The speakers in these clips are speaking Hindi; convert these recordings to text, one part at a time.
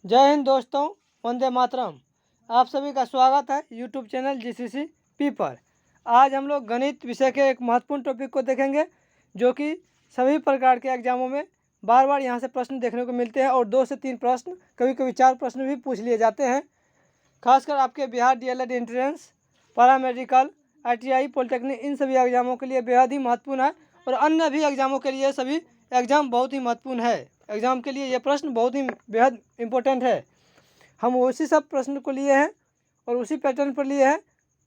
जय हिंद दोस्तों, वंदे मातरम। आप सभी का स्वागत है यूट्यूब चैनल जीसीसी पी पर। आज हम लोग गणित विषय के एक महत्वपूर्ण टॉपिक को देखेंगे, जो कि सभी प्रकार के एग्जामों में बार बार यहाँ से प्रश्न देखने को मिलते हैं और 2 से 3 प्रश्न, कभी कभी 4 प्रश्न भी पूछ लिए जाते हैं। खासकर आपके Bihar DElEd entrance, paramedical, ITI, polytechnic, इन सभी एग्जामों के लिए बेहद ही महत्वपूर्ण है और अन्य भी एग्जामों के लिए सभी एग्जाम बहुत ही महत्वपूर्ण है। एग्जाम के लिए ये प्रश्न बहुत ही बेहद इम्पोर्टेंट है। हम उसी सब प्रश्न को लिए हैं और उसी पैटर्न पर लिए हैं,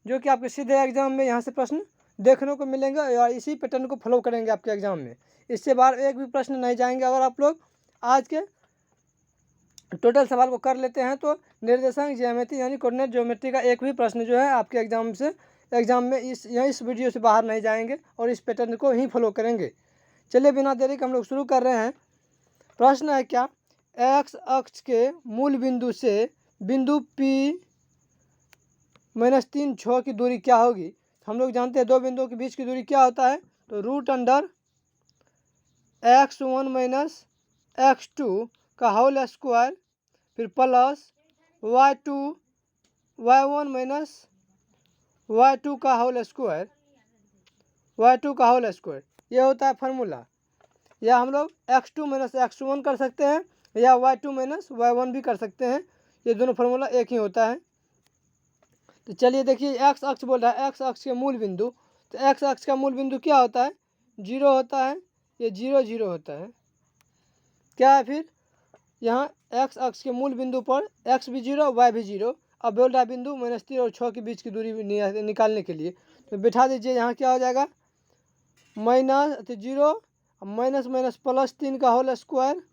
जो कि आपके सीधे एग्जाम में यहाँ से प्रश्न देखने को मिलेंगे और इसी पैटर्न को फॉलो करेंगे आपके एग्जाम में। इससे बाहर एक भी प्रश्न नहीं जाएंगे। अगर आप लोग आज के टोटल सवाल को कर लेते हैं तो निर्देशांक ज्यामिति यानी कोऑर्डिनेट ज्योमेट्री का एक भी प्रश्न जो है आपके एग्जाम में इस वीडियो से बाहर नहीं जाएंगे और इस पैटर्न को ही फॉलो करेंगे। चलिए बिना देरी के हम लोग शुरू कर रहे हैं। प्रश्न है क्या, एक्स अक्ष के मूल बिंदु से बिंदु P -3 6 की दूरी क्या होगी। हम लोग जानते हैं दो बिंदुओं के बीच की दूरी क्या होता है, तो √अंडर x1 - x2 का होल स्क्वायर, फिर प्लस y2 y1 - y2 का होल स्क्वायर, ये होता है फार्मूला। या हम लोग x2 - x1 कर सकते हैं या y2 - y1 भी कर सकते हैं। ये दोनों फार्मूला एक ही होता है। तो चलिए देखिए, एक्स अक्ष बोल रहा है एक्स अक्ष के मूल बिंदु, तो एक्स अक्ष का मूल बिंदु क्या होता है, 0 होता है। ये 0 0 होता है। क्या है फिर यहाँ एक्स अक्ष के मूल बिंदु पर एक्स भी 0 वाई भी 0। अब बोल रहा है बिंदु -3 और 6 के बीच की दूरी निकालने के लिए, तो बिठा दीजिए। यहाँ क्या हो जाएगा, -0 माइनस प्लस 3 का होल स्क्वायर,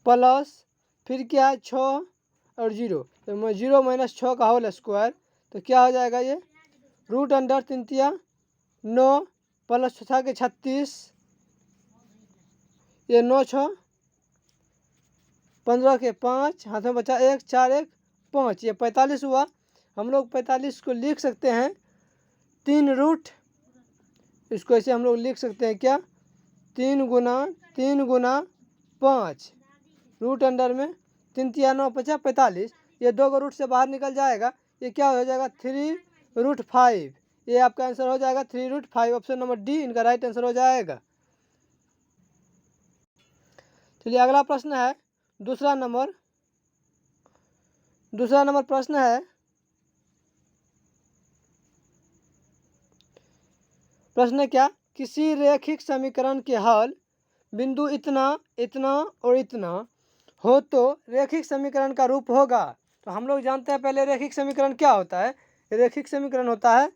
प्लस फिर क्या है 6 और 0, तो 0 - 6 का होल स्क्वायर, तो क्या हो जाएगा ये √अंडर 3 9 प्लस 6 के 36, ये 9 6 15 के 5, हाथ में बचा 1 4 1 5, ये 45 हुआ। हम लोग 45 को लिख सकते हैं 3 इसको ऐसे हम लोग लिख सकते हैं क्या, 3 गुना 5, √अंडर में 3 3 9 5 45, ये 2 को रूट से बाहर निकल जाएगा। ये क्या हो जाएगा 3√5। ये आपका आंसर हो जाएगा 3√5। ऑप्शन नंबर डी इनका राइट आंसर हो जाएगा। चलिए अगला प्रश्न है, दूसरा नंबर प्रश्न है, प्रश्न क्या, किसी रैखिक समीकरण के हल बिंदु इतना इतना और इतना हो तो रैखिक समीकरण का रूप होगा। तो हम लोग जानते हैं पहले रैखिक समीकरण क्या होता है। रैखिक समीकरण होता है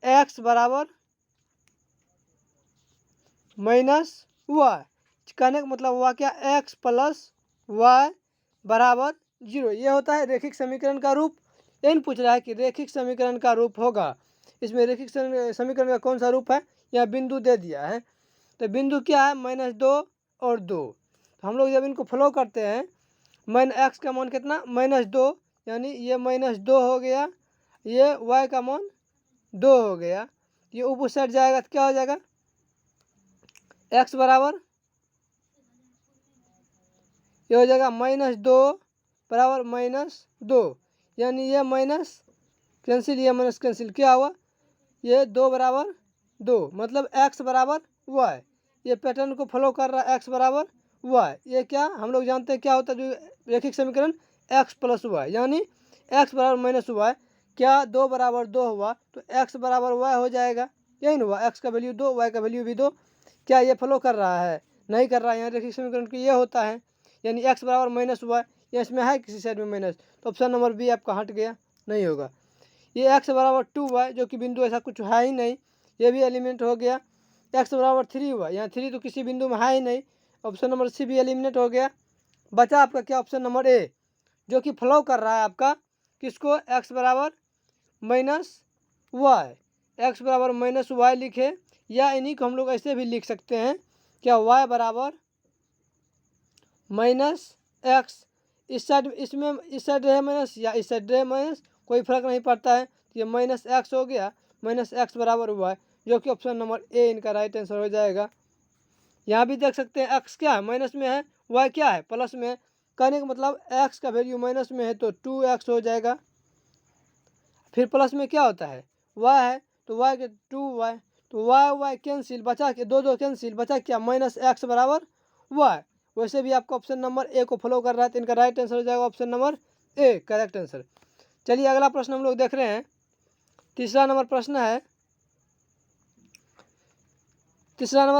x बराबर -y, कहने का मतलब हुआ क्या, x + y बराबर 0। ये होता है रैखिक समीकरण का रूप। इन पूछ रहा है कि रैखिक समीकरण का रूप होगा। इसमें रैखिक समीकरण का कौन सा रूप है, यहाँ बिंदु दे दिया है। तो बिंदु क्या है, -2 और 2। तो हम लोग जब इनको फॉलो करते हैं, x का मान कितना -2, यानी ये -2 हो गया, ये y का मान 2 हो गया। ये ऊपर साइड जाएगा तो क्या हो जाएगा, x बराबर ये हो जाएगा -2 बराबर -2, यानी ये माइनस कैंसिल, ये माइनस कैंसिल, क्या हुआ, ये 2 बराबर 2, मतलब x बराबर y। ये पैटर्न को फॉलो कर रहा है, x बराबर y। ये क्या हम लोग जानते हैं क्या होता है जो रैखिक समीकरण, x + y, यानी x बराबर -y। क्या 2 बराबर 2 हुआ तो x बराबर y हो जाएगा। यही ना हुआ, x का वैल्यू 2, y का वैल्यू भी 2। क्या ये फॉलो कर रहा है, नहीं कर रहा है। यहाँ रैखिक समीकरण की ये होता है, यानी x बराबर -y, या इसमें है किसी साइड में माइनस, तो ऑप्शन नंबर बी आपका हट गया, नहीं होगा। ये x बराबर 2y, जो कि बिंदु ऐसा कुछ है ही नहीं, ये भी एलिमिनेट हो गया। x बराबर 3y, यहाँ 3 तो किसी बिंदु में है ही नहीं, ऑप्शन नंबर सी भी एलिमिनेट हो गया। बचा आपका क्या, ऑप्शन नंबर ए, जो कि फ्लो कर रहा है आपका किसको, x बराबर -y। x बराबर -y लिखे, या इन्हीं को हम लोग ऐसे भी लिख सकते हैं क्या, y बराबर -x। इस साइड, इसमें इस साइड रहे माइनस या इस साइड रहे माइनस, कोई फर्क नहीं पड़ता है। तो ये -x हो गया, -x बराबर y, जो कि ऑप्शन नंबर ए इनका राइट आंसर हो जाएगा। यहाँ भी देख सकते हैं x क्या है, माइनस में है, y क्या है, प्लस में है। कहने का मतलब x का वैल्यू माइनस में है तो 2x हो जाएगा। फिर प्लस में क्या होता है y है तो y के 2y, तो y कैंसिल, बचा के दो कैंसिल, बचा क्या माइनस x बराबर y। वैसे भी आपका ऑप्शन नंबर ए को फॉलो कर रहा है तो इनका राइट आंसर हो जाएगा option number A, correct answer. चलिए अगला प्रश्न हम लोग देख रहे हैं। तीसरा नंबर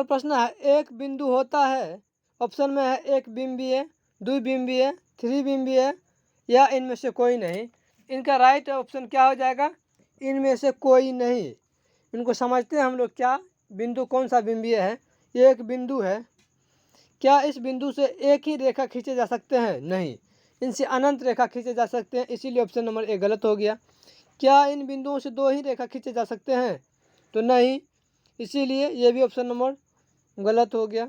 प्रश्न है एक बिंदु होता है, ऑप्शन में है एक बिंबीय, द्विबिंबीय, त्रिबिंबीय या इनमें से कोई नहीं। इनका राइट ऑप्शन क्या हो जाएगा, इनमें से कोई नहीं। इनको समझते हैं हम लोग, क्या बिंदु कौन सा बिंबीय है। ये एक बिंदु है, क्या इस बिंदु से एक ही रेखा खींचे जा सकते हैं, नहीं, इनसे अनंत रेखा खींचे जा सकते हैं, इसीलिए ऑप्शन नंबर ए गलत हो गया। क्या इन बिंदुओं से दो ही रेखा खींचे जा सकते हैं, तो नहीं, इसीलिए ये भी ऑप्शन नंबर गलत हो गया।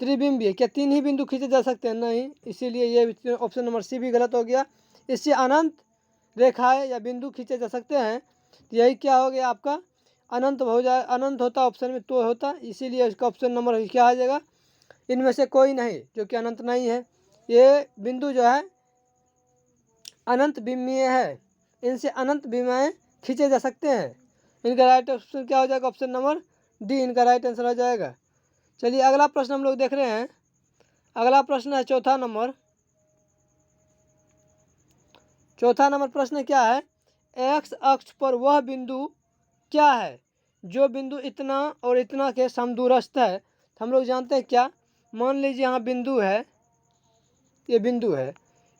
त्रिबिंबीय, क्या तीन ही बिंदु खींचे जा सकते हैं, नहीं, इसीलिए ये ऑप्शन नंबर सी भी गलत हो गया। इससे अनंत रेखाएं या बिंदु खींचे जा सकते हैं, यही क्या हो गया आपका अनंत हो जाए, अनंत होता ऑप्शन में तो होता, इसीलिए इसका ऑप्शन नंबर क्या आ जाएगा, इनमें से कोई नहीं, जो कि अनंत नहीं है। ये बिंदु जो है अनंत बिंबीय है, इनसे अनंत बिंबीय खींचे जा सकते हैं। इनका राइट ऑप्शन क्या हो जाएगा, ऑप्शन नंबर डी इनका राइट आंसर हो जाएगा। चलिए अगला प्रश्न हम लोग देख रहे हैं। अगला प्रश्न है चौथा नंबर प्रश्न क्या है, एक्स अक्ष पर वह बिंदु क्या है जो बिंदु इतना और इतना के समदूरस्थ है। तो हम लोग जानते हैं क्या, मान लीजिए यहाँ बिंदु है, ये बिंदु है,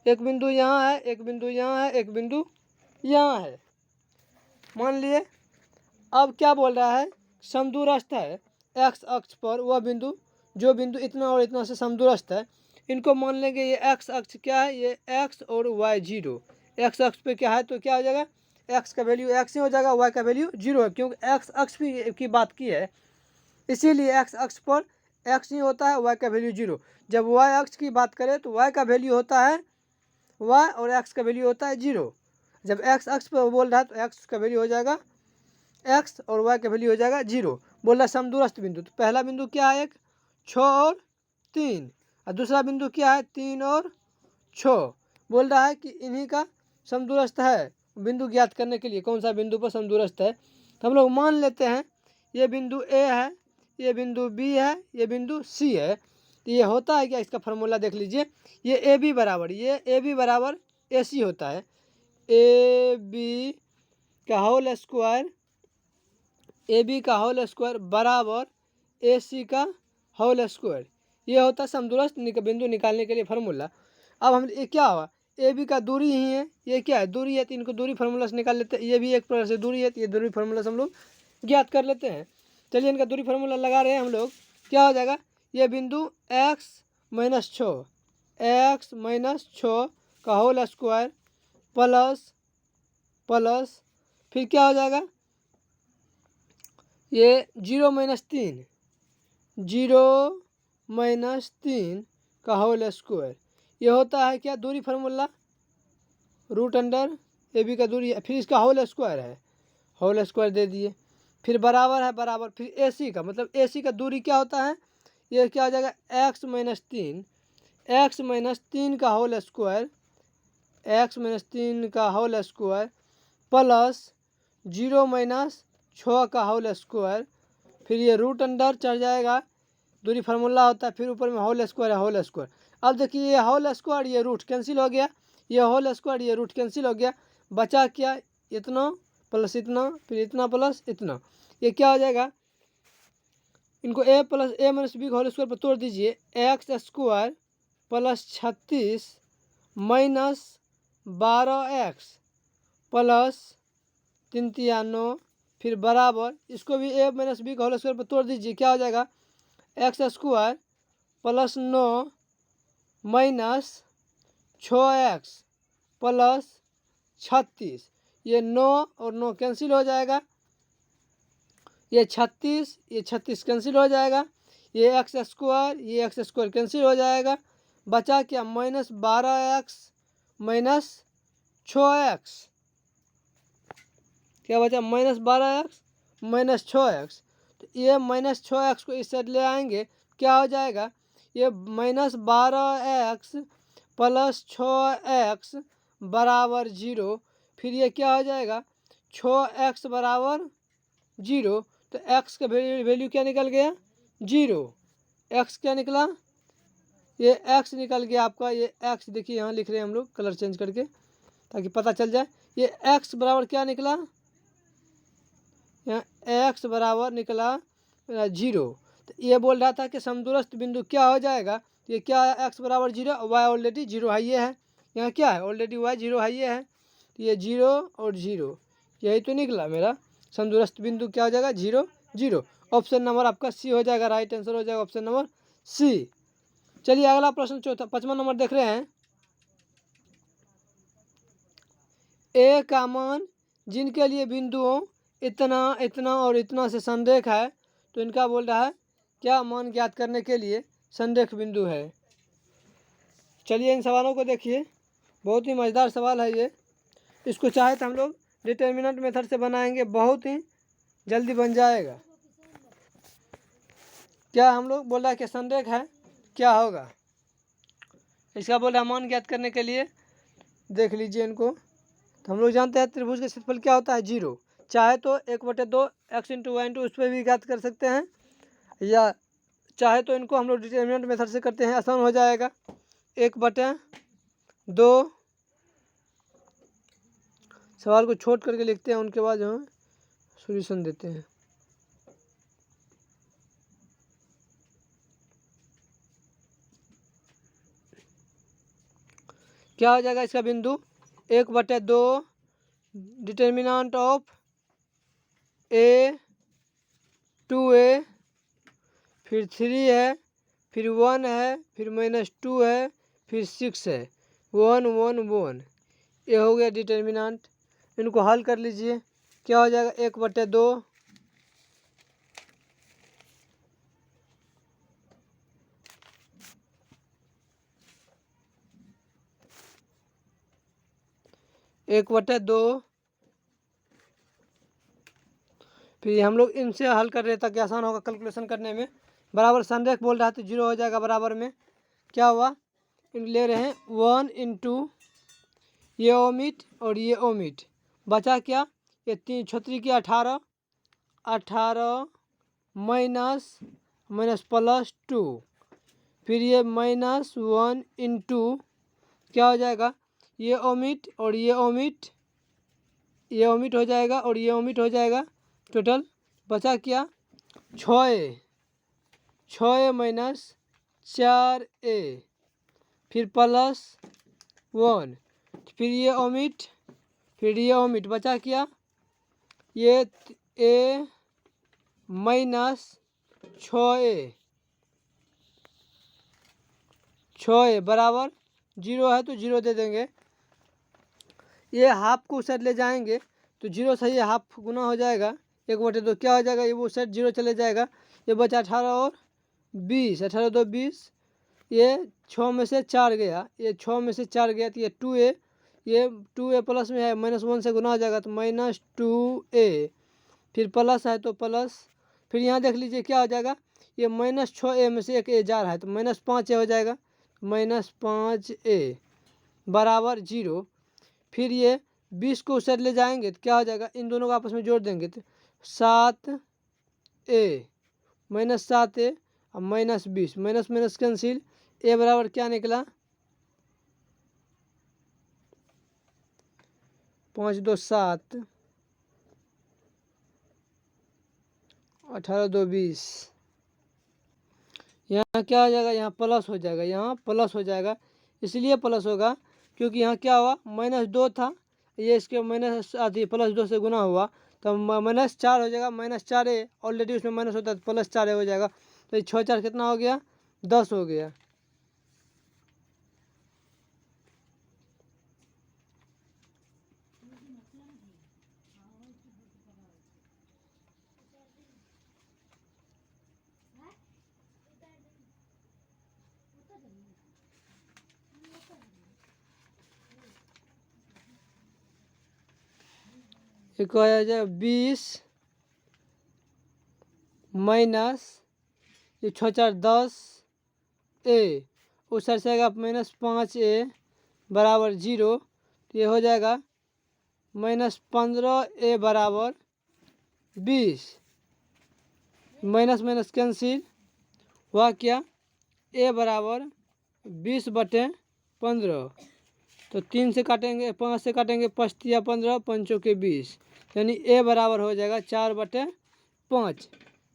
एक बिंदु यहाँ है, एक बिंदु यहाँ है, एक बिंदु यहाँ है, मान लिए। अब क्या बोल रहा है, समदूरस्थ है एक्स अक्ष पर वह बिंदु जो बिंदु इतना और इतना से समदूरस्थ है। इनको मान लेंगे ये एक्स अक्ष क्या है, ये एक्स और वाई जीरो। एक्स अक्ष पे क्या है तो क्या हो जाएगा, एक्स का वैल्यू एक्स ही हो जाएगा, वाई का वैल्यू जीरो है, क्योंकि एक्स अक्ष की बात की है, इसीलिए एक्स अक्ष पर एक्स ही होता है, वाई का वैल्यू जीरो। जब वाई अक्ष की बात करें तो वाई का वैल्यू होता है वाई और एक्स का वैल्यू होता है जीरो। जब एक्स अक्ष पर बोल रहा है तो एक्स का वैल्यू हो जाएगा एक्स और वाई का वैल्यू हो जाएगा जीरो। बोल रहा है समदूरस्थ बिंदु, तो पहला बिंदु क्या है, एक 6 और 3, और दूसरा बिंदु क्या है 3 और 6। बोल रहा है कि इन्हीं का समदूरस्थ है, बिंदु ज्ञात करने के लिए कौन सा बिंदु पर समदूरस्थ है। तो हम लोग मान लेते हैं ये बिंदु ए है, ये बिंदु बी है, ये बिंदु सी है। तो ये होता है क्या, इसका फार्मूला देख लीजिए, ये ए बी बराबर ए सी होता है, ए बी का होल स्क्वायर, ए बी का होल स्क्वायर बराबर ए सी का होल स्क्वायर। ये होता है समदूरस्थ बिंदु निकालने के लिए फार्मूला। अब हम ये क्या हुआ, ए बी का दूरी ही है, ये क्या है दूरी है, तो इनको दूरी फार्मूला से निकाल लेते हैं। ये भी एक प्रकार से दूरी है, तो ये दूरी फार्मूला से हम लोग ज्ञात कर लेते हैं। चलिए इनका दूरी फार्मूला लगा रहे हैं हम लोग, क्या हो जाएगा, ये बिंदु एक्स माइनस 6 का होल स्क्वायर प्लस फिर क्या हो जाएगा, ये 0 माइनस 3 का होल स्क्वायर। ये होता है क्या दूरी formula, root under A B का दूरी है, फिर इसका होल स्क्वायर है, होल स्क्वायर दे दिए, फिर बराबर फिर ए सी का, मतलब ए सी का दूरी क्या होता है, ये क्या हो जाएगा एक्स माइनस 3 का होल स्क्वायर, प्लस 0 माइनस 6 का होल स्क्वायर, फिर ये रूट अंडर चढ़ जाएगा, दूरी फार्मूला होता है, फिर ऊपर में होल स्क्वायर। अब देखिए ये होल स्क्वायर ये रूट कैंसिल हो गया, ये होल स्क्वायर ये रूट कैंसिल हो गया, बचा क्या इतना प्लस इतना, फिर इतना प्लस इतना, ये क्या हो जाएगा, इनको ए प्लस ए माइनस बी होल स्क्वायर पर तोड़ दीजिए, x square plus 36 minus 12x plus 3×9, फिर बराबर इसको भी ए माइनस बी का होल स्क्वायर पर तोड़ दीजिए, क्या हो जाएगा x square plus 9 minus 6x plus 36, ये 9 और 9 कैंसिल हो जाएगा, ये 36 कैंसिल हो जाएगा, ये एक्स स्क्वायर कैंसिल हो जाएगा, बचा क्या माइनस 12x माइनस 6x, क्या बचा माइनस 12x माइनस 6x। तो ये माइनस 6x को इस साइड ले आएंगे, क्या हो जाएगा, ये माइनस 12x प्लस 6x बराबर 0। फिर ये क्या हो जाएगा, 6x बराबर 0, तो x का वैल्यू क्या निकल गया, 0। x क्या निकला, ये x निकल गया आपका, ये x देखिए यहाँ लिख रहे हैं हम लोग कलर चेंज करके ताकि पता चल जाए। ये x बराबर क्या निकला, यहाँ x बराबर निकला 0। तो ये बोल रहा था कि समदूरस्थ बिंदु क्या हो जाएगा, ये क्या है, x बराबर 0, y ऑलरेडी 0 है, ये है यहाँ क्या है, ऑलरेडी y 0 है, ये है, तो ये 0 और 0 यही तो निकला मेरा समदूरस्थ बिंदु, क्या हो जाएगा, 0 0। ऑप्शन नंबर आपका सी हो जाएगा, राइट आंसर हो जाएगा ऑप्शन नंबर सी। चलिए अगला प्रश्न चौथा 55 नंबर देख रहे हैं। ए का मान जिनके लिए बिंदुओं इतना इतना और इतना से संरेख है, तो इनका बोल रहा है क्या मान ज्ञात करने के लिए संरेख बिंदु है। चलिए इन सवालों को देखिए, बहुत ही मज़ेदार सवाल है ये। इसको चाहे तो हम लोग डिटर्मिनेंट मेथड से बनाएंगे, बहुत ही जल्दी बन जाएगा। क्या हम लोग बोल रहा है कि संरेख है, क्या होगा इसका, बोल रहा है मान ज्ञात करने के लिए। देख लीजिए इनको, तो हम लोग जानते हैं त्रिभुज का क्षेत्रफल क्या होता है, 0। चाहे तो 1/2 x इंटू वाई इंटू उस पर भी ज्ञात कर सकते हैं, या चाहे तो इनको हम लोग डिटर्मिनेंट मेथड से करते हैं, आसान हो जाएगा। 1/2 सवाल को छोड़ करके लिखते हैं, उनके बाद हम सॉल्यूशन देते हैं। क्या हो जाएगा इसका बिंदु, 1/2 डिटर्मिनेंट ऑफ a 2a, फिर 3 है, फिर 1 है, फिर -2 है, फिर 6 है, 1 1 1, ये हो गया डिटर्मिनेंट। इनको हल कर लीजिए, क्या हो जाएगा, 1/2 1/2, फिर हम लोग इनसे हल कर रहे हैं ताकि आसान होगा कैलकुलेशन करने में। बराबर संरेख बोल रहा है तो 0 हो जाएगा, बराबर में क्या हुआ, इन ले रहे हैं 1 इंटू ये ओमिट और ये ओमिट, बचा क्या, ये 3 छत्री की 18 माइनस +2, फिर ये -1 इंटू क्या हो जाएगा, ये ओमिट और ये ओमिट, ये ओमिट हो जाएगा और ये ओमिट हो जाएगा, टोटल बचा क्या, 6a -4a, फिर +1, फिर ये ओमिट, फिर ये ओमिट, बचा क्या, ये a -6a बराबर 0 है तो 0 दे देंगे। ये हाफ को साइड ले जाएंगे तो 0 सही है, हाफ गुना हो जाएगा 1/2, क्या हो जाएगा, ये वो साइड 0 चले जाएगा, ये बचा 18 और 20, 18 2 20, ये 6 में से 4 गया, ये 6 में से 4 गया, तो ये 2a, ये 2a प्लस में है, -1 से गुना हो जाएगा तो -2a, फिर प्लस है तो प्लस, फिर यहाँ देख लीजिए क्या हो जाएगा, ये -6a में से एक a जा रहा है तो -5a हो जाएगा, -5a बराबर 0। फिर ये 20 को उस साइड ले जाएंगे तो क्या हो जाएगा, इन दोनों को आपस में जोड़ देंगे तो 7a -7a और -20, माइनस कैंसिल, a बराबर क्या निकला, 5 2 7, 18 2 20, यहाँ क्या हो जाएगा, यहाँ प्लस हो जाएगा, यहाँ प्लस हो जाएगा, इसलिए प्लस होगा क्योंकि यहाँ क्या हुआ, -2 था, ये इसके माइनस आती +2 से गुना हुआ तो -4 हो जाएगा, -4a ऑलरेडी उसमें माइनस होता है तो +4a हो जाएगा, तो ये 6 4 कितना हो गया, 10 हो गया। एक हो जाए 20 माइनस ये 6 4 10 a उस साइड से आएगा -5a बराबर 0, तो ये हो जाएगा -15a बराबर 20। माइनस माइनस कैंसिल हुआ क्या, a बराबर 20/15, तो 3 से काटेंगे, 5 से काटेंगे, 5 × 15 5 के 20, यानी a बराबर हो जाएगा 4/5,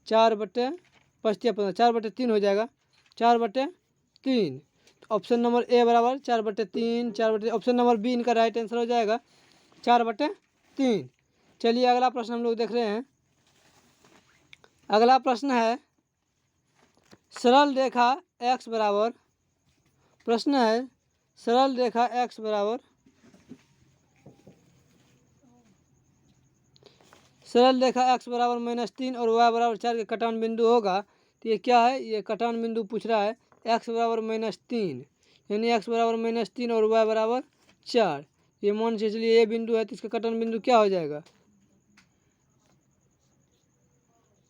4/5 4/3 हो जाएगा, 4/3। ऑप्शन नंबर ए बराबर 4/3, 4/3। ऑप्शन नंबर बी इनका राइट आंसर हो जाएगा 4/3। चलिए अगला प्रश्न हम लोग देख रहे हैं। अगला प्रश्न है सरल रेखा x बराबर, प्रश्न है सरल रेखा x बराबर, सरल रेखा x बराबर -3 और y बराबर 4 के कटान बिंदु होगा, तो ये क्या है, ये कटान बिंदु पूछ रहा है। x बराबर -3 यानी x बराबर -3 और y बराबर 4, ये मान से चलिए ये बिंदु है, तो इसका कटान बिंदु क्या हो जाएगा,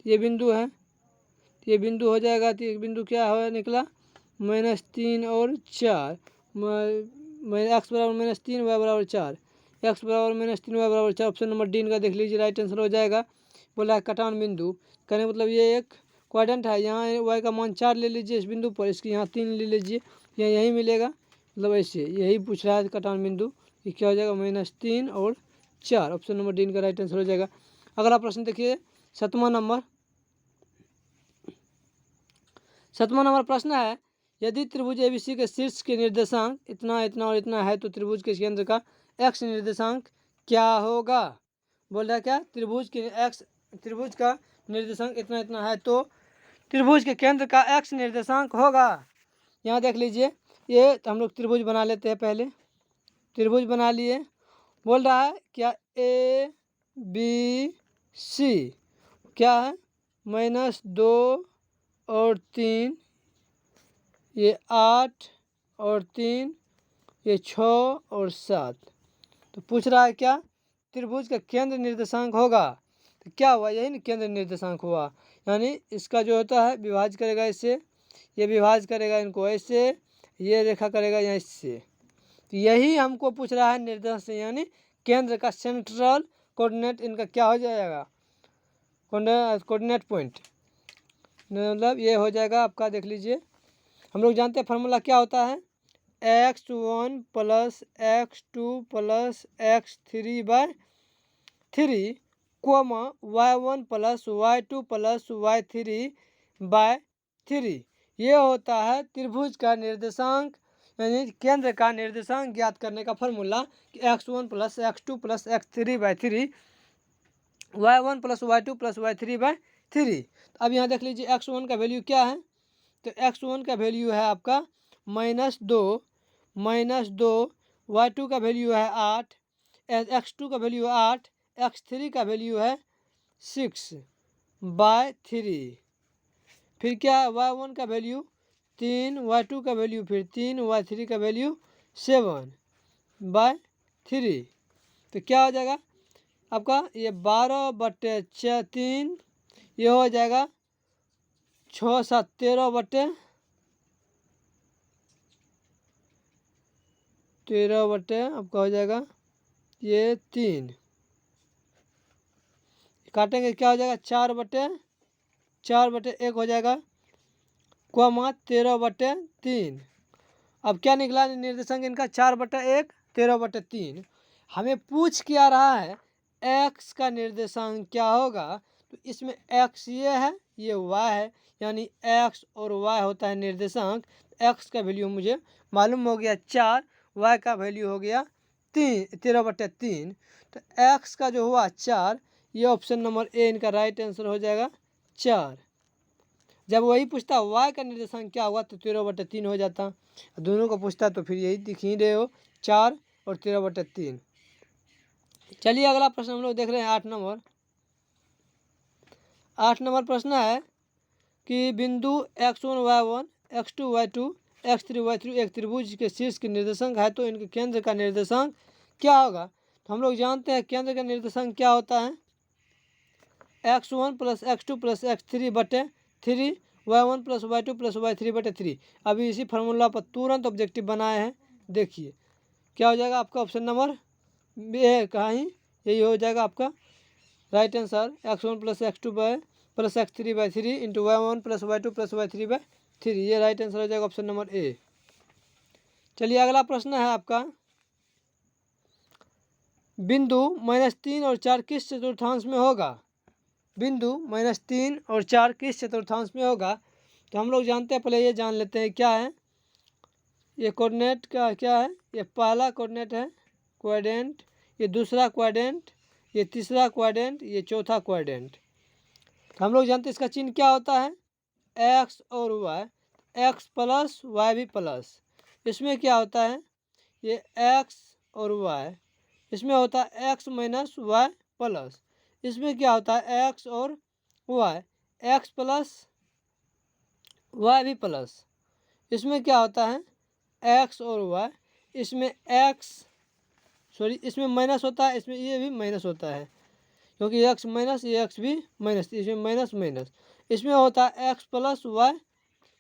ये बिंदु है, तो ये बिंदु हो जाएगा, तो ये बिंदु क्या हो निकला -3 और 4, x बराबर -3 y बराबर 4, x बराबर -3 y बराबर 4। ऑप्शन नंबर डी इनका देख लीजिए राइट आंसर हो जाएगा। बोला है कटान बिंदु, कहने मतलब ये एक क्वाड्रेंट है, यहाँ y का मान 4 ले लीजिए इस बिंदु पर, इसकी यहाँ 3 ले लीजिए, यहाँ यही मिलेगा, मतलब ऐसे यही पूछ रहा है कटान बिंदु, ये क्या हो जाएगा -3 और 4। ऑप्शन नंबर डी इनका राइट आंसर हो जाएगा। अगला प्रश्न देखिए 7वां नंबर, 7वां नंबर प्रश्न है यदि त्रिभुज एबीसी के शीर्ष के निर्देशांक इतना इतना और इतना है तो त्रिभुज के केंद्र का x निर्देशांक क्या होगा। बोल रहा है क्या, त्रिभुज का निर्देशांक इतना इतना है तो त्रिभुज के केंद्र का x निर्देशांक होगा। यहाँ देख लीजिए, ये तो हम लोग त्रिभुज बना लेते हैं, पहले त्रिभुज बना लिए। बोल रहा है क्या ABC क्या है -2 और 3, ये 8 और 3, ये 6 और 7, तो पूछ रहा है क्या त्रिभुज का केंद्र निर्देशांक होगा, तो क्या हुआ, यही ना केंद्र निर्देशांक हुआ, यानी इसका जो होता है विभाज्य करेगा इससे, ये विभाज्य करेगा इनको ऐसे, ये रेखा करेगा यहाँ इससे, तो यही हमको पूछ रहा है निर्देशांक, यानी केंद्र का सेंट्रल कोऑर्डिनेट इनका क्या हो जाएगा, कोऑर्डिनेट पॉइंट, मतलब ये हो जाएगा आपका। देख लीजिए हम लोग जानते हैं फार्मूला क्या होता है, x1 + x2 + x3/3 y1 + y2 + y3/3, ये होता है त्रिभुज का निर्देशांक, यानी केंद्र का निर्देशांक ज्ञात करने का फार्मूला कि x1 + x2 + x3/3 y1 + y2 + y3/3। अब यहाँ देख लीजिए x1 का वैल्यू क्या है, तो x1 का वैल्यू है आपका -2, y2 का वैल्यू है 8, x2 का वैल्यू है 8, x3 का वैल्यू है 6/3, फिर क्या है y1 का वैल्यू 3, y2 का वैल्यू फिर 3, y3 का वैल्यू 7/3, तो क्या हो जाएगा आपका ये 12/3, ये हो जाएगा 6 7 13 आपका हो जाएगा ये 3, काटेंगे क्या हो जाएगा 4/1 हो जाएगा, 13/3। अब क्या निकला निर्देशांक इनका 4/1 13/3। हमें पूछ क्या रहा है x का निर्देशांक क्या होगा, तो इसमें x ये है ये y है, यानी x और y होता है निर्देशांक। x का वैल्यू मुझे मालूम हो गया 4, y का वैल्यू हो गया 13/3, तो x का जो हुआ 4, ये ऑप्शन नंबर ए इनका राइट आंसर हो जाएगा 4। जब वही पूछता y का निर्देशांक क्या हुआ तो 13/3 हो जाता, दोनों को पूछता तो फिर यही दिख ही रहे हो 4 और 13/3। चलिए अगला प्रश्न हम लोग देख रहे हैं 8 नंबर। 8 नंबर प्रश्न है कि बिंदु x1 y1 x2 y2 x3 y3 एक त्रिभुज के शीर्ष के निर्देशांक है तो इनके केंद्र का निर्देशांक क्या होगा। तो हम लोग जानते हैं केंद्र का निर्देशांक क्या होता है, x1 + x2 + x3/3 y1 plus y2 plus y3/3। अभी इसी फार्मूला पर तुरंत ऑब्जेक्टिव बनाए हैं। देखिए क्या हो जाएगा आपका ऑप्शन नंबर ए, कहाँ ही यही हो जाएगा आपका right answer. x1 plus x2 plus x3/3 into y1 plus y2 plus y3/3, ये राइट आंसर हो जाएगा ऑप्शन नंबर ए। चलिए अगला प्रश्न है आपका, बिंदु -3 और 4 किस चतुर्थांश में होगा? बिंदु -3 और 4 किस चतुर्थांश में होगा? तो हम लोग जानते हैं, पहले ये जान लेते हैं क्या है ये कोऑर्डिनेट का, क्या है ये पहला कोऑर्डिनेट है क्वाड्रेंट, ये दूसरा क्वाड्रेंट, ये तीसरा क्वाड्रेंट, ये चौथा क्वाड्रेंट। तो हम लोग जानते हैं इसका चिन्ह क्या होता है, एक्स और वाई, एक्स प्लस वाई भी प्लस। इसमें क्या होता है ये एक्स और वाई, इसमें होता है एक्स माइनस वाई प्लस। इसमें क्या होता है एक्स और वाई, एक्स प्लस वाई भी प्लस। इसमें क्या होता है एक्स और वाई, इसमें इसमें माइनस होता है, इसमें ये भी माइनस होता है, क्योंकि एक्स माइनस ये एक्स भी माइनस, इसमें माइनस माइनस। इसमें होता है एक्स प्लस वाई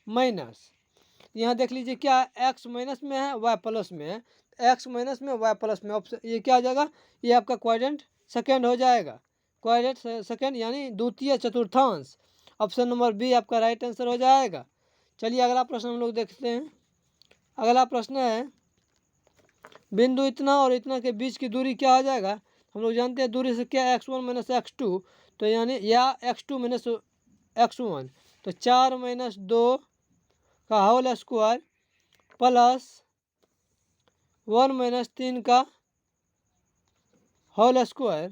माइनस। यहाँ देख लीजिए क्या एक्स माइनस में है वाई प्लस में है, एक्स माइनस में वाई प्लस में। ऑप्शन ये क्या हो जाएगा, ये आपका क्वाड्रेंट सेकेंड हो जाएगा, क्वाड्रेंट सेकेंड यानी द्वितीय चतुर्थांश। ऑप्शन नंबर बी आपका राइट आंसर हो जाएगा। चलिए अगला प्रश्न हम लोग देखते हैं। अगला प्रश्न है, बिंदु इतना और इतना के बीच की दूरी क्या हो जाएगा? हम लोग जानते हैं दूरी से क्या x1 माइनस x2, तो यानी या x2 माइनस x1, तो 4 माइनस 2 का होल स्क्वायर प्लस 1 माइनस 3 का होल स्क्वायर,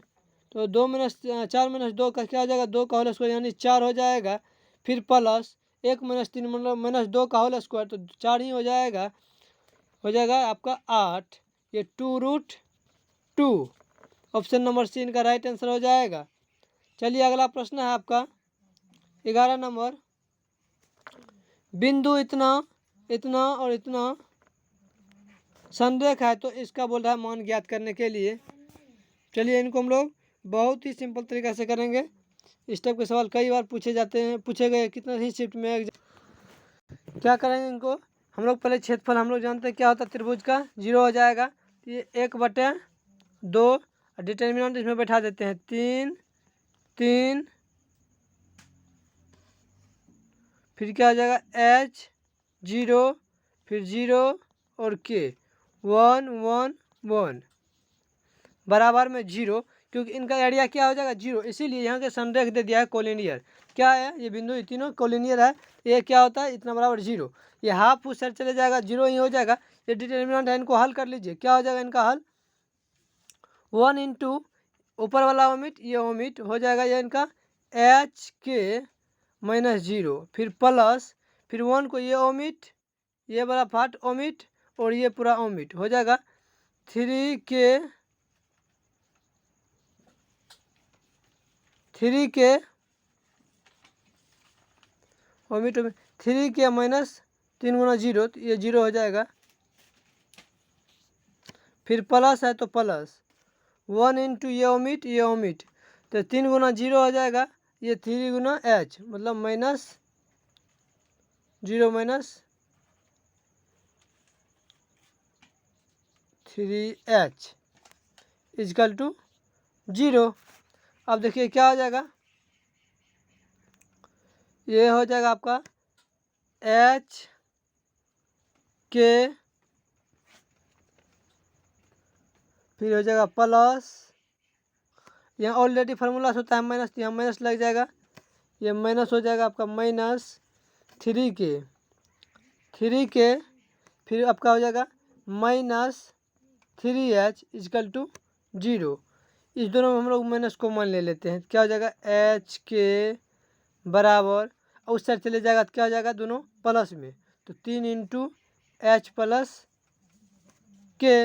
तो 2 माइनस 4 माइनस 2 का क्या हो जाएगा, 2 का होल स्क्वायर यानी 4 हो जाएगा, फिर प्लस 1 माइनस 3 मतलब माइनस 2 का होल स्क्वायर, तो 4 ही हो जाएगा आपका 8, ये 2√2। ऑप्शन नंबर सी इनका राइट आंसर हो जाएगा। चलिए अगला प्रश्न है आपका 11 नंबर, बिंदु इतना इतना और इतना संरेख है, तो इसका बोल रहा है मान ज्ञात करने के लिए। चलिए इनको हम लोग बहुत ही सिंपल तरीका से करेंगे। इस टाइप के सवाल कई बार पूछे जाते हैं, पूछे गए कितना ही शिफ्ट में। क्या करेंगे इनको हम लोग, पहले क्षेत्रफल हम लोग जानते हैं क्या होता है त्रिभुज का, 0 हो जाएगा। तो ये 1/2 डिटर्मिनेंट इसमें बैठा देते हैं, 3 3, फिर क्या हो जाएगा h 0, फिर 0 और k 1 1 1 बराबर में 0, क्योंकि इनका एरिया क्या हो जाएगा 0, इसीलिए यहाँ के संरेख दे दिया है कोलिनियर। क्या है ये बिंदु तीनों कोलिनियर है, ये क्या होता है इतना बराबर 0, ये हाफ उस साइड चले जाएगा 0 ही हो जाएगा। ये डिटर्मिनेंट है, इनको हल कर लीजिए, क्या हो जाएगा इनका हल, 1 इंटू ऊपर वाला ओमिट, ये ओमिट हो जाएगा, ये इनका एच के माइनस 0, फिर प्लस, फिर 1 को ये ओमिट, ये वाला पार्ट ओमिट और ये पूरा ओमिट हो जाएगा, 3k ओमिट 3k माइनस 3 गुना 0, तो ये 0 हो जाएगा, फिर प्लस है तो प्लस 1 इंटू ये ओमिट, तो 3 गुना 0 हो जाएगा, ये 3 गुना h मतलब minus 0 minus 3h equal to 0। अब देखिए क्या हो जाएगा, ये हो जाएगा आपका h के, फिर हो जाएगा प्लस, यहाँ ऑलरेडी फार्मूला होता है माइनस, यहाँ माइनस लग जाएगा, ये माइनस हो जाएगा आपका माइनस 3k, फिर आपका हो जाएगा माइनस 3h इजकल टू 0। इस दोनों में हम लोग माइनस को मान ले लेते हैं, क्या हो जाएगा h के बराबर, और उस साइड चले जाएगा तो क्या हो जाएगा दोनों प्लस में, तो 3 इंटू h प्लस के,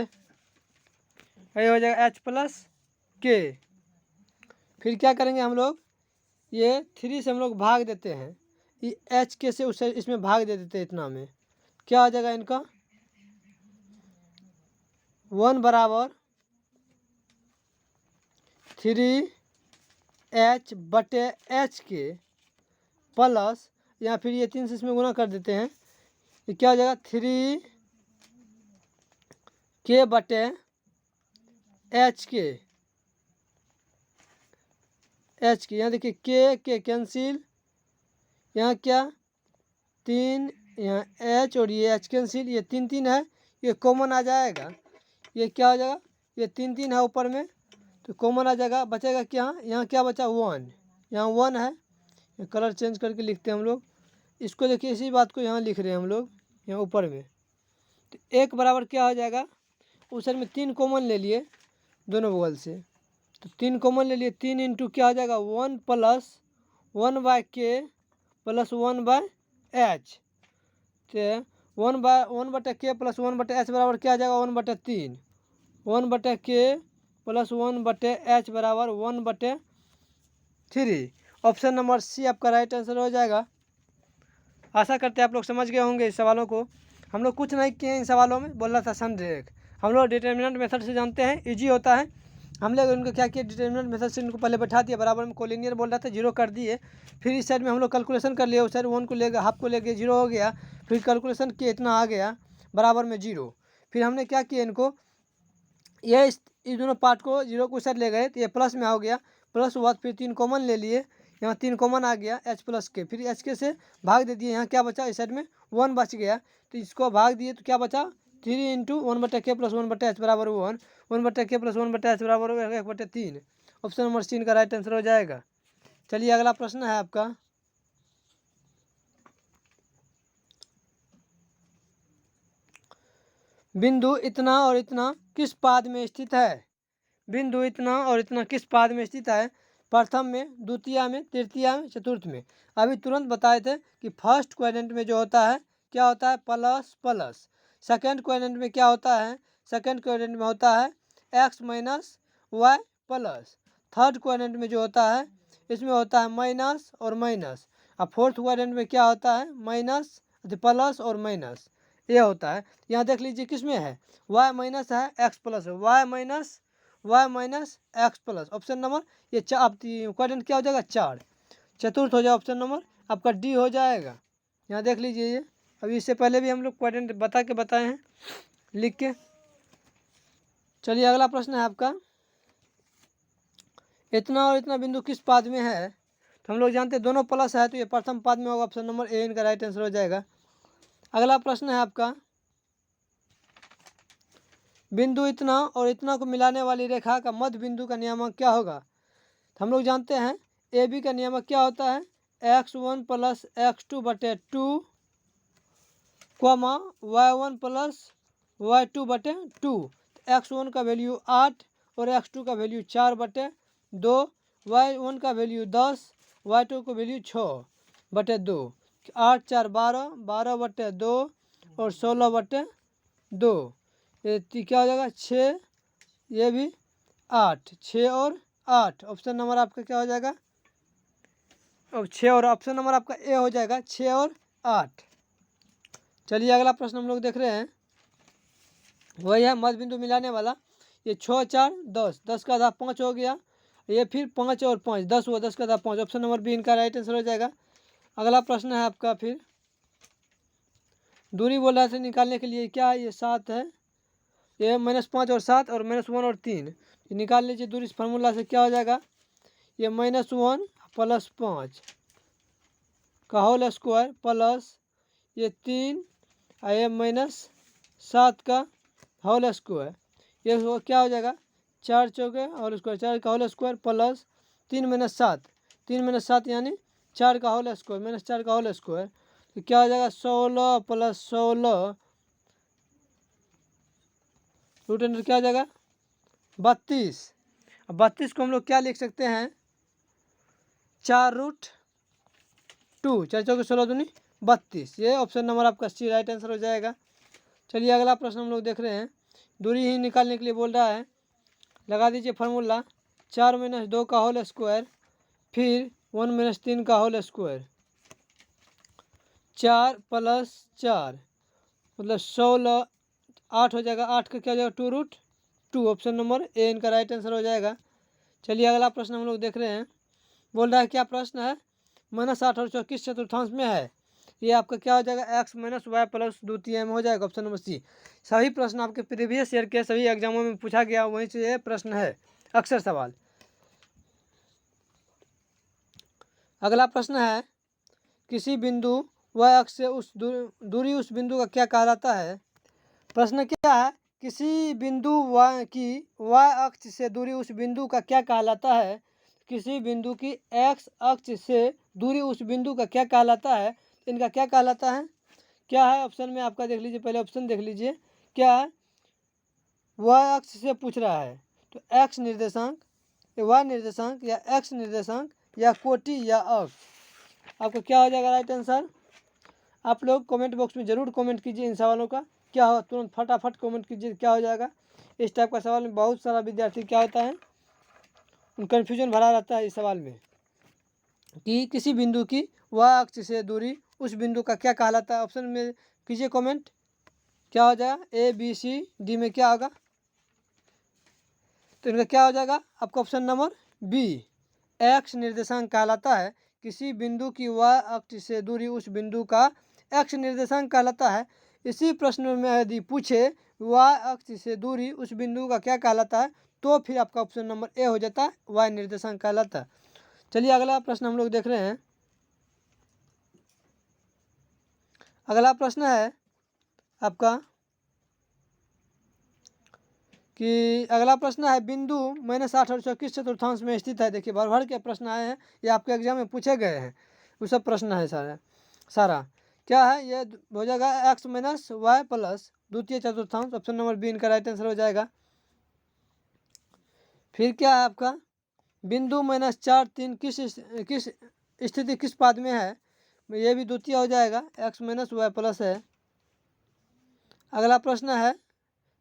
ये हो जाएगा h प्लस के। फिर क्या करेंगे हम लोग, ये 3 से हम लोग भाग देते हैं, ये h के से उस इसमें भाग दे देते हैं, इतना में क्या हो जाएगा इनका 1 बराबर 3h बटे h के प्लस, या फिर ये 3 से इसमें गुना कर देते हैं, ये क्या हो जाएगा 3k बटे HK। यहाँ देखिए के कैंसिल, यहाँ क्या 3, यहाँ H और ये H कैंसिल, ये 3 है, ये कॉमन आ जाएगा, ये क्या हो जाएगा, ये 3 है ऊपर में तो कॉमन आ जाएगा, बचेगा क्या, यहाँ क्या बचा 1, यहाँ 1 है, ये कलर चेंज करके लिखते हैं हम लोग इसको। देखिए इसी बात को यहाँ लिख रहे हैं हम लोग यहाँ ऊपर में, तो 1 बराबर क्या हो जाएगा, उस साइड में 3 कॉमन ले लिए दोनों बगल से, तो 3 कॉमन ले लिए, 3 इंटू क्या हो जाएगा 1 प्लस 1/k प्लस 1/h, तो 1/k प्लस 1/h बराबर क्या आ जाएगा 1/3, 1/k प्लस 1/h बराबर 1/3। ऑप्शन नंबर सी आपका राइट आंसर हो जाएगा। आशा करते हैं आप लोग समझ गए होंगे इस सवालों को। हम लोग कुछ नहीं किए इन सवालों में, बोल रहा था संरेख, हम लोग डिटर्मिनेंट मेथड से जानते हैं, इजी होता है। हम लोग उनको क्या किया, डिटर्मिनेंट मेथड से इनको पहले बैठा दिया, बराबर में कोलिनियर बोल रहा था 0 कर दिए, फिर इस साइड में हम लोग कैलकुलेशन कर लिए, उस साइड 1 को ले गए, हाफ को ले गए 0 हो गया, फिर कैलकुलेशन किए इतना आ गया बराबर में 0, फिर हमने क्या किया इनको, ये इस दोनों पार्ट को 0 को उस साइड ले गए तो ये प्लस में हो गया, प्लस हुआ, फिर 3 कॉमन ले लिए, यहाँ 3 कॉमन आ गया H प्लस के, फिर HK से भाग दे दिए, यहाँ क्या बचा इस साइड में 1 बच गया, तो इसको भाग दिए तो क्या बचा 3 इंटू 1/k प्लस 1/h बराबर 1, 1/k प्लस 1/h बराबर 1/3। ऑप्शन नंबर सी का राइट आंसर हो जाएगा। चलिए अगला प्रश्न है आपका, बिंदु इतना और इतना किस पाद में स्थित है। बिंदु इतना और इतना किस पाद में स्थित है, प्रथम में, द्वितीय में, तृतीय में, चतुर्थ में। अभी तुरंत बताए थे कि फर्स्ट क्वाड्रेंट में जो होता है क्या होता है प्लस प्लस, सेकंड क्वाड्रेंट में क्या होता है, सेकंड क्वाड्रेंट में होता है x minus y plus, third quadrant में जो होता है इसमें होता है माइनस और माइनस, और फोर्थ क्वाड्रेंट में क्या होता है माइनस प्लस और माइनस, ये होता है। यहाँ देख लीजिए किस में है y माइनस है x प्लस है, y minus x plus, option number ये क्वाड्रेंट क्या हो जाएगा 4, चतुर्थ हो जाएगा ऑप्शन नंबर आपका डी हो जाएगा। यहाँ देख लीजिए ये, अभी इससे पहले भी हम लोग क्वाड्रेंट बता के बताए हैं लिख के। चलिए अगला प्रश्न है आपका, इतना और इतना बिंदु किस पाद में है, तो हम लोग जानते हैं दोनों प्लस है तो ये प्रथम पाद में होगा, ऑप्शन नंबर ए इनका राइट आंसर हो जाएगा। अगला प्रश्न है आपका, बिंदु इतना और इतना को मिलाने वाली रेखा का मध्य बिंदु का नियामक क्या होगा। तो हम लोग जानते हैं ए बी का नियामक क्या होता है x1 plus x2/2 y1 plus y2/2। x1 का वैल्यू 8 और x2 का वैल्यू 4/2, y1 का वैल्यू 10, y2 का वैल्यू 6/2, 8 4 12, 12/2 और 16/2, ये क्या हो जाएगा 6, ये भी 8, 6 और 8, ऑप्शन नंबर आपका क्या हो जाएगा, अब 6 और ऑप्शन नंबर आपका ए हो जाएगा 6 और 8। चलिए अगला प्रश्न हम लोग देख रहे हैं, वही है मध्य बिंदु मिलाने वाला, ये 6 4 10, 10 का आधा 5 हो गया, ये फिर 5 और 5 10 हुआ, 10 का आधा 5, ऑप्शन नंबर बी इनका राइट आंसर हो जाएगा। अगला प्रश्न है आपका, फिर दूरी बोल रहा है निकालने के लिए क्या, ये 7 है, ये -5 और 7 और -1 और 3 निकाल लीजिए दूरी, इस फार्मूला से क्या हो जाएगा, ये -1 प्लस 5 का होल स्क्वायर प्लस ये 3 और ये -7 का होल स्क्वायर, ये क्या हो जाएगा 4 चौके होल स्क्वायर, 4 का होल स्क्वायर प्लस 3 - 7, 3 - 7 यानी 4 का होल स्क्वायर -4 का होल स्क्वायर, तो क्या हो जाएगा 16 प्लस 16 रूट अंडर क्या हो जाएगा 32। अब 32 को हम लोग क्या लिख सकते हैं 4√2, 4 चौके 16 दूनी 32, ये ऑप्शन नंबर आपका सी राइट आंसर हो जाएगा। चलिए अगला प्रश्न हम लोग देख रहे हैं, दूरी ही निकालने के लिए बोल रहा है, लगा दीजिए फार्मूला 4 - 2 का होल स्क्वायर फिर 1 - 3 का होल स्क्वायर, 4 प्लस 4 मतलब 16, 8 हो जाएगा, 8 का क्या हो जाएगा 2√2, ऑप्शन नंबर ए इनका राइट आंसर हो जाएगा। चलिए अगला प्रश्न हम लोग देख रहे हैं, बोल रहा है क्या प्रश्न है, -8 और 24 चतुर्थांश में है। ये आपका क्या हो जाएगा, x - y प्लस द्वितीय में हो जाएगा। Option number C. सभी प्रश्न आपके प्रीवियस ईयर के सभी एग्जामों में पूछा गया, वहीं से ये प्रश्न है, अक्सर सवाल। अगला प्रश्न है, किसी बिंदु व अक्ष से उस दूरी उस बिंदु का क्या कहलाता है। प्रश्न क्या है, किसी बिंदु की y अक्ष से दूरी उस बिंदु का क्या कहलाता है। किसी बिंदु की x अक्ष से दूरी उस बिंदु का क्या कहलाता है। इनका क्या कहलाता है, क्या है ऑप्शन में आपका देख लीजिए, पहले ऑप्शन देख लीजिए क्या है। y अक्ष से पूछ रहा है तो x निर्देशांक, y निर्देशांक या x निर्देशांक या कोटि या अक्ष, आपको क्या हो जाएगा राइट आंसर। आप लोग कमेंट बॉक्स में ज़रूर कमेंट कीजिए इन सवालों का क्या हो, तुरंत फटाफट कमेंट कीजिए क्या हो जाएगा। इस टाइप का सवाल में बहुत सारा विद्यार्थी क्या होता है, कन्फ्यूजन भरा रहता है इस सवाल में कि किसी बिंदु की y अक्ष से दूरी उस बिंदु का क्या कहलाता है। ऑप्शन में कीजिए कमेंट, क्या हो जाएगा, A B C D में क्या होगा। तो इनका क्या हो जाएगा आपका ऑप्शन नंबर बी, x निर्देशांक कहलाता है। किसी बिंदु की y अक्ष से दूरी उस बिंदु का x निर्देशांक कहलाता है। इसी प्रश्न में यदि पूछे y अक्ष से दूरी उस बिंदु का क्या कहलाता है, तो फिर आपका ऑप्शन नंबर ए हो जाता है, y निर्देशांक कहलाता है। चलिए अगला प्रश्न हम लोग देख रहे हैं। अगला प्रश्न है आपका कि अगला प्रश्न है, बिंदु -8 और 24 चतुर्थांश में स्थित है। देखिए भर भर के प्रश्न आए हैं, ये आपके एग्जाम में पूछे गए हैं, वो सब प्रश्न है सारा क्या है, ये हो जाएगा x - y प्लस द्वितीय चतुर्थांश। ऑप्शन नंबर बी इनका राइट आंसर हो जाएगा। फिर क्या है आपका, बिंदु -4 3 किस स्थिति किस पाद में है, ये भी द्वितीय हो जाएगा, x - y प्लस है। अगला प्रश्न है,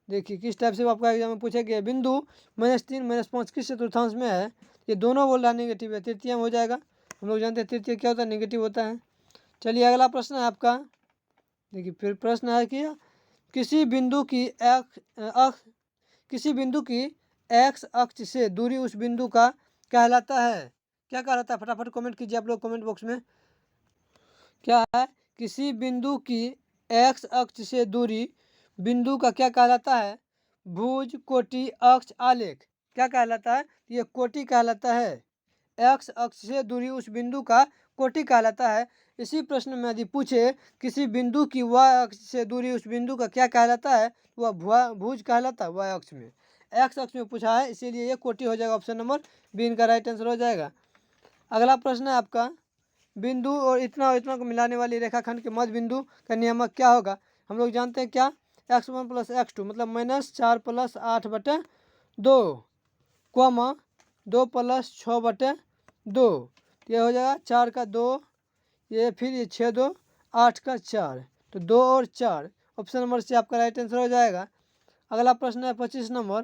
देखिए किस टाइप से आपका एग्जाम में पूछे गए, बिंदु -3 -5 किस चतुर्थांश में है। ये दोनों बोल रहा है नेगेटिव है, तृतीय में हो जाएगा। हम लोग जानते हैं तृतीय क्या होता है, नेगेटिव होता है। चलिए अगला प्रश्न है आपका, देखिए फिर प्रश्न है कि किसी बिंदु की x अक्ष से दूरी उस बिंदु का कहलाता है। क्या कहलाता है, फटाफट कमेंट कीजिए आप लोग कमेंट बॉक्स में। क्या है, किसी बिंदु की x अक्ष से दूरी बिंदु का क्या कहलाता है। भुज, कोटि, अक्ष, आलेख, क्या कहलाता है, ये कोटि कहलाता है। x अक्ष से दूरी उस बिंदु का कोटि कहलाता है। इसी प्रश्न में यदि पूछे किसी बिंदु की y अक्ष से दूरी उस बिंदु का क्या कहलाता है, वह भुज कहलाता है। y अक्ष में, x अक्ष में पूछा है, इसीलिए ये कोटि हो जाएगा। ऑप्शन नंबर बी इनका राइट आंसर हो जाएगा। अगला प्रश्न है आपका, बिंदु और इतना को मिलाने वाली रेखाखंड के मध्य बिंदु का नियामक क्या होगा। हम लोग जानते हैं क्या, x1 + x2 मतलब -4 + 8/2 कॉमा 2 + 6/2, ये हो जाएगा 4 का 2, ये फिर ये 6 2 8 का 4, तो 2 और 4, ऑप्शन नंबर से आपका राइट आंसर हो जाएगा। अगला प्रश्न है 25 नंबर।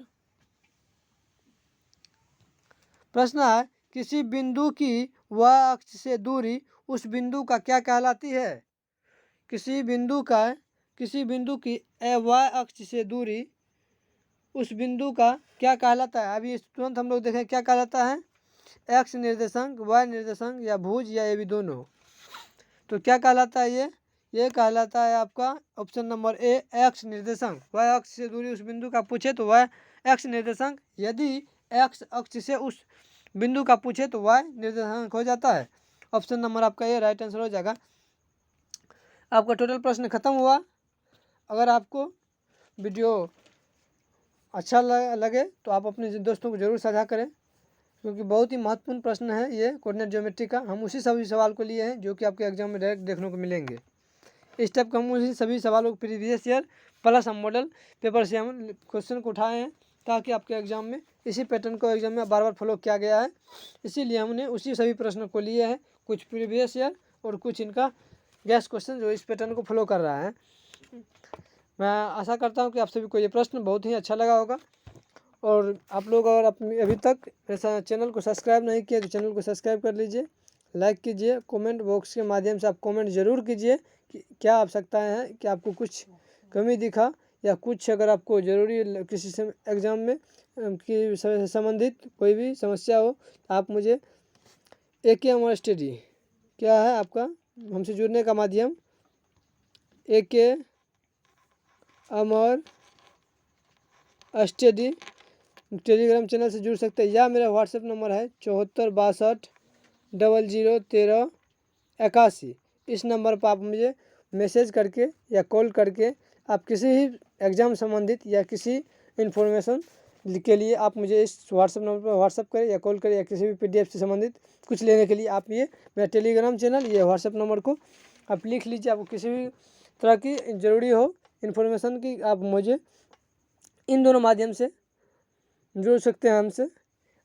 प्रश्न है, किसी बिंदु की y अक्ष से दूरी उस बिंदु का क्या कहलाती है। किसी बिंदु की y अक्ष से दूरी उस बिंदु का क्या कहलाता है। अभी तुरंत हम लोग देखें क्या कहलाता है, x निर्देशांक, y निर्देशांक या भुज या ये भी दोनों। तो क्या कहलाता है, ये कहलाता है आपका ऑप्शन नंबर ए, x निर्देशांक। y अक्ष से दूरी उस बिंदु का पूछे तो y x निर्देशांक, यदि x अक्ष से उस बिंदु का पूछे तो y निर्देशांक हो जाता है। ऑप्शन नंबर आपका ये राइट आंसर हो जाएगा। आपका टोटल प्रश्न खत्म हुआ। अगर आपको वीडियो अच्छा लगे तो आप अपने दोस्तों को ज़रूर साझा करें, क्योंकि बहुत ही महत्वपूर्ण प्रश्न है ये कोऑर्डिनेट ज्योमेट्री का। हम उसी सभी सवाल को लिए हैं जो कि आपके एग्जाम में डायरेक्ट देखने को मिलेंगे। इस टाइप का हम उसी सभी सवालों को प्रीवियस ईयर प्लस हम मॉडल पेपर से हम क्वेश्चन को उठाए हैं, ताकि आपके एग्जाम में इसी पैटर्न को एग्जाम में बार बार फॉलो किया गया है। इसीलिए हमने उसी सभी प्रश्नों को लिए हैं, कुछ प्रीवियस ईयर और कुछ इनका गैस क्वेश्चन जो इस पैटर्न को फॉलो कर रहा है। मैं आशा करता हूँ कि आप सभी को ये प्रश्न बहुत ही अच्छा लगा होगा। और आप लोग अगर अपनी अभी तक ऐसा चैनल को सब्सक्राइब नहीं किया तो चैनल को सब्सक्राइब कर लीजिए, लाइक कीजिए, कमेंट बॉक्स के माध्यम से आप कमेंट ज़रूर कीजिए कि क्या आवश्यकताएं हैं, कि आपको कुछ कमी दिखा या कुछ अगर आपको ज़रूरी किसी से एग्ज़ाम में की संबंधित कोई भी समस्या हो, आप मुझे AKM स्टडी क्या है आपका हमसे जुड़ने का माध्यम? AK अमर स्टडी टेलीग्राम चैनल से जुड़ सकते हैं, या मेरा व्हाट्सएप नंबर है 7462001381। इस नंबर पर आप मुझे मैसेज करके या कॉल करके आप किसी भी एग्ज़ाम संबंधित या किसी इन्फॉर्मेशन के लिए आप मुझे इस व्हाट्सएप नंबर पर व्हाट्सएप करें या कॉल करें, या किसी भी PDF से संबंधित कुछ लेने के लिए आप ये मेरा टेलीग्राम चैनल, ये व्हाट्सएप नंबर को आप लिख लीजिए। आपको किसी भी तरह की ज़रूरी हो इन्फॉर्मेशन की, आप मुझे इन दोनों माध्यम से जुड़ सकते हैं हमसे।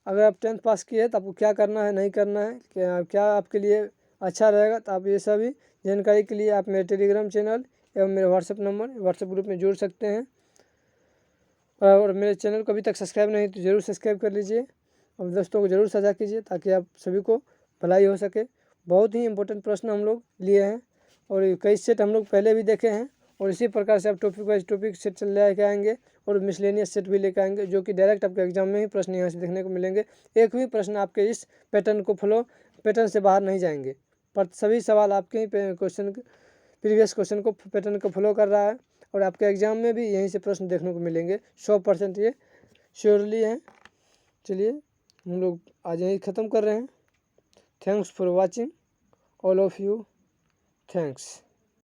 अगर आप 10th पास किए तो आपको क्या करना है, नहीं करना है, क्या आपके लिए अच्छा रहेगा, तो आप ये सभी जानकारी के लिए आप मेरे टेलीग्राम चैनल एवं मेरे व्हाट्सएप ग्रुप में जुड़ सकते हैं। और मेरे चैनल को अभी तक सब्सक्राइब नहीं तो ज़रूर सब्सक्राइब कर लीजिए और दोस्तों को ज़रूर साझा कीजिए, ताकि आप सभी को भलाई हो सके। बहुत ही इंपॉर्टेंट प्रश्न हम लोग लिए हैं और कई सेट हम लोग पहले भी देखे हैं, और इसी प्रकार से आप टॉपिक वाइज टॉपिक सेट लेके आएंगे और मिसलेनियस सेट भी लेकर आएंगे, जो कि डायरेक्ट आपके एग्जाम में ही प्रश्न यहाँ से देखने को मिलेंगे। एक भी प्रश्न आपके इस पैटर्न से बाहर नहीं जाएंगे, पर सभी सवाल आपके ही प्रीवियस क्वेश्चन को पैटर्न को फॉलो कर रहा है, और आपके एग्जाम में भी यहीं से प्रश्न देखने को मिलेंगे 100%, ये श्योरली हैं। चलिए हम लोग आज यहीं ख़त्म कर रहे हैं। Thanks for watching all of you, thanks.